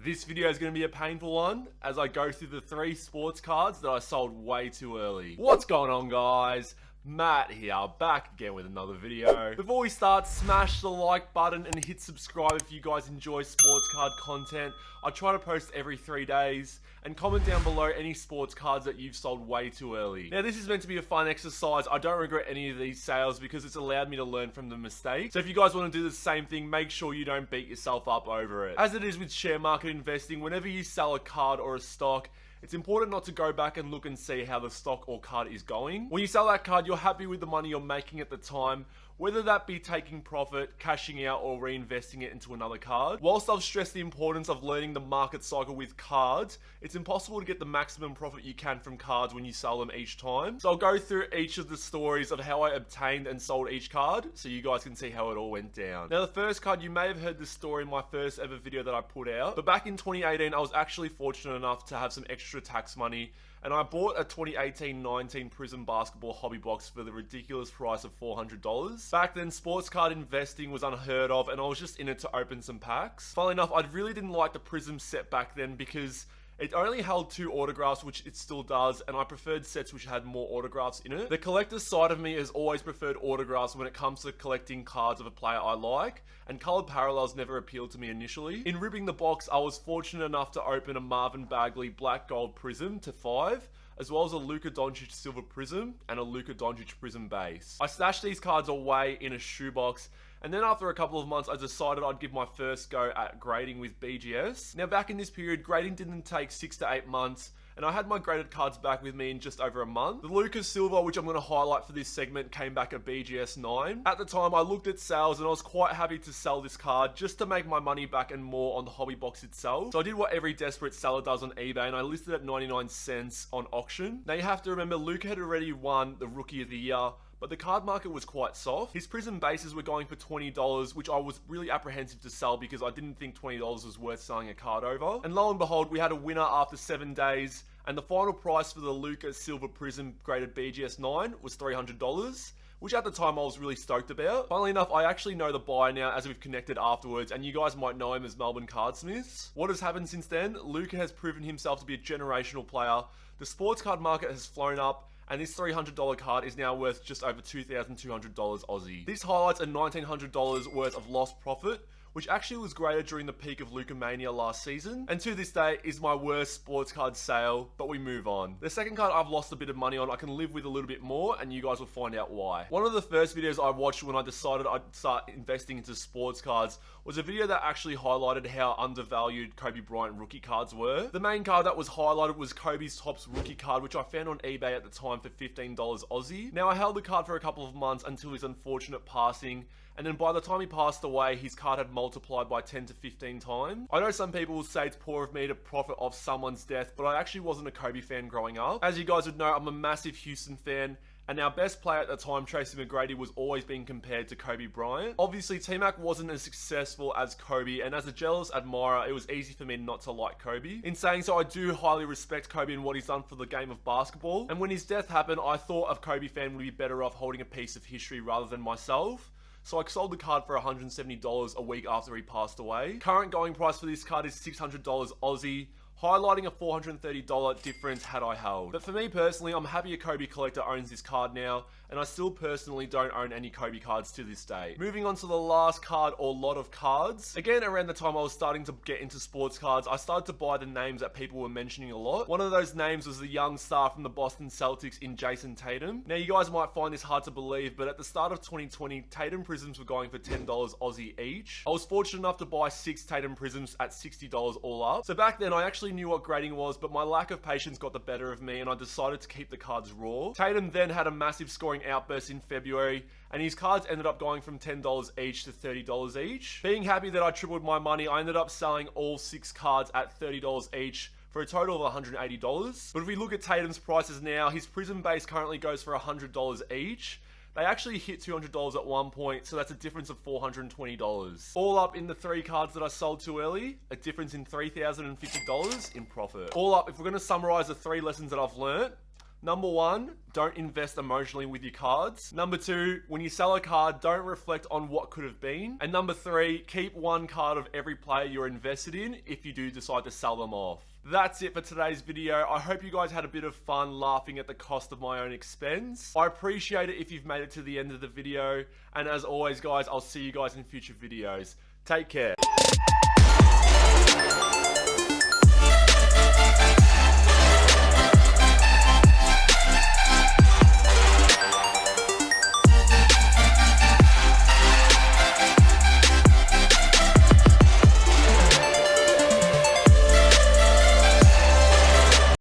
This video is going to be a painful one as I go through the 3 sports cards that I sold way too early. What's going on, guys? Matt here, back again with another video. Before we start, smash the like button and hit subscribe if you guys enjoy sports card content. I try to post every 3 days, and comment down below any sports cards that you've sold way too early. Now, this is meant to be a fun exercise. I don't regret any of these sales because it's allowed me to learn from the mistakes. So if you guys want to do the same thing, make sure you don't beat yourself up over it. As it is with share market investing, whenever you sell a card or a stock, it's important not to go back and look and see how the stock or card is going. When you sell that card, you're happy with the money you're making at the time, whether that be taking profit, cashing out, or reinvesting it into another card. Whilst I've stressed the importance of learning the market cycle with cards, it's impossible to get the maximum profit you can from cards when you sell them each time. So I'll go through each of the stories of how I obtained and sold each card, so you guys can see how it all went down. Now, the first card, you may have heard this story in my first ever video that I put out, but back in 2018, I was actually fortunate enough to have some extra tax money, and I bought a 2018-19 Prizm basketball hobby box for the ridiculous price of $400. Back then, sports card investing was unheard of, and I was just in it to open some packs. Funnily enough, I really didn't like the Prizm set back then because it only held 2 autographs, which it still does, and I preferred sets which had more autographs in it. The collector's side of me has always preferred autographs when it comes to collecting cards of a player I like, and colored parallels never appealed to me initially. In ripping the box, I was fortunate enough to open a Marvin Bagley black gold Prizm to 5, as well as a Luka Doncic silver Prizm and a Luka Doncic Prizm base. I stashed these cards away in a shoebox, and then after a couple of months, I decided I'd give my first go at grading with BGS. Now, back in this period, grading didn't take 6 to 8 months, and I had my graded cards back with me in just over a month. The Luka Silver, which I'm going to highlight for this segment, came back at BGS 9. At the time, I looked at sales, and I was quite happy to sell this card just to make my money back and more on the hobby box itself. So I did what every desperate seller does on eBay, and I listed at 99 cents on auction. Now, you have to remember, Luka had already won the Rookie of the Year, but the card market was quite soft. His Prizm bases were going for $20, which I was really apprehensive to sell because I didn't think $20 was worth selling a card over. And lo and behold, we had a winner after 7 days, and the final price for the Luka Silver Prizm graded BGS 9 was $300, which at the time I was really stoked about. Funnily enough, I actually know the buyer now as we've connected afterwards, and you guys might know him as Melbourne Cardsmiths. What has happened since then? Luka has proven himself to be a generational player. The sports card market has flown up, and this $300 card is now worth just over $2,200 Aussie. This highlights a $1,900 worth of lost profit, which actually was graded during the peak of Luka Mania last season, and to this day is my worst sports card sale, but we move on. The second card I've lost a bit of money on, I can live with a little bit more, and you guys will find out why. One of the first videos I watched when I decided I'd start investing into sports cards was a video that actually highlighted how undervalued Kobe Bryant rookie cards were. The main card that was highlighted was Kobe's Topps rookie card, which I found on eBay at the time for $15 Aussie. Now, I held the card for a couple of months until his unfortunate passing, and then by the time he passed away, his card had multiplied by 10 to 15 times. I know some people will say it's poor of me to profit off someone's death, but I actually wasn't a Kobe fan growing up. As you guys would know, I'm a massive Houston fan, and our best player at the time, Tracy McGrady, was always being compared to Kobe Bryant. Obviously, T-Mac wasn't as successful as Kobe, and as a jealous admirer, it was easy for me not to like Kobe. In saying so, I do highly respect Kobe and what he's done for the game of basketball, and when his death happened, I thought a Kobe fan would be better off holding a piece of history rather than myself. So I sold the card for $170 a week after he passed away. Current going price for this card is $600 Aussie, highlighting a $430 difference had I held. But for me personally, I'm happy a Kobe collector owns this card now, and I still personally don't own any Kobe cards to this day. Moving on to the last card or lot of cards. Again, around the time I was starting to get into sports cards, I started to buy the names that people were mentioning a lot. One of those names was the young star from the Boston Celtics in Jason Tatum. Now, you guys might find this hard to believe, but at the start of 2020, Tatum Prizms were going for $10 Aussie each. I was fortunate enough to buy 6 Tatum Prizms at $60 all up. So back then, I actually knew what grading was, but my lack of patience got the better of me, and I decided to keep the cards raw. Tatum then had a massive scoring outburst in February, and his cards ended up going from $10 each to $30 each. Being happy that I tripled my money, I ended up selling all 6 cards at $30 each for a total of $180. But if we look at Tatum's prices now, his Prizm base currently goes for $100 each. They actually hit $200 at one point, so that's a difference of $420. All up in the 3 cards that I sold too early, a difference in $3,050 in profit. All up, if we're going to summarize the 3 lessons that I've learned, Number 1, don't invest emotionally with your cards. Number 2, when you sell a card, don't reflect on what could have been. And number 3, keep one card of every player you're invested in if you do decide to sell them off. That's it for today's video. I hope you guys had a bit of fun laughing at the cost of my own expense. I appreciate it if you've made it to the end of the video. And as always, guys, I'll see you guys in future videos. Take care.